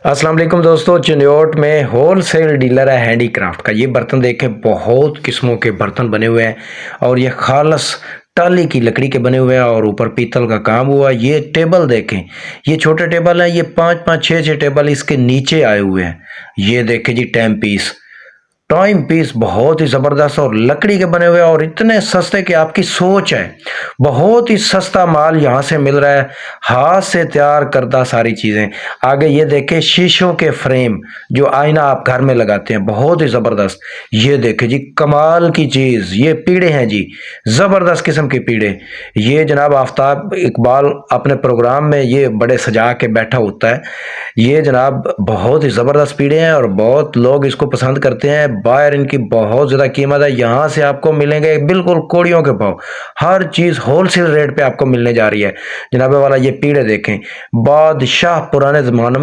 अस्सलाम वालेकुम दोस्तों, चिन्योट में होल सेल डीलर है हैंडी क्राफ्ट का। ये बर्तन देखें, बहुत किस्मों के बर्तन बने हुए हैं और ये खालस टाली की लकड़ी के बने हुए हैं और ऊपर पीतल का काम हुआ। ये टेबल देखें, ये छोटे टेबल हैं, ये 5-5 6-6 टेबल इसके नीचे आए हुए हैं। ये देखें जी, टाइम पीस बहुत ही ज़बरदस्त और लकड़ी के बने हुए और इतने सस्ते कि आपकी सोच है। बहुत ही सस्ता माल यहाँ से मिल रहा है, हाथ से तैयार करदा सारी चीज़ें। आगे ये देखें, शीशों के फ्रेम जो आईना आप घर में लगाते हैं, बहुत ही ज़बरदस्त। ये देखें जी, कमाल की चीज़। ये पीढ़े हैं जी, ज़बरदस्त किस्म के पीढ़े। ये जनाब आफ्ताब इकबाल अपने प्रोग्राम में ये बड़े सजा के बैठा होता है। ये जनाब बहुत ही ज़बरदस्त पीढ़े हैं और बहुत लोग इसको पसंद करते हैं। बाहर इनकी बहुत ज़्यादा कीमत है, यहाँ से आपको मिलेंगे बिल्कुल कोड़ियों के भाव। हर चीज़ होलसेल रेट पे आपको मिलने जा रही है। जनाब वाला ये पीढ़े देखें, बादशाह पुराने ज़माने में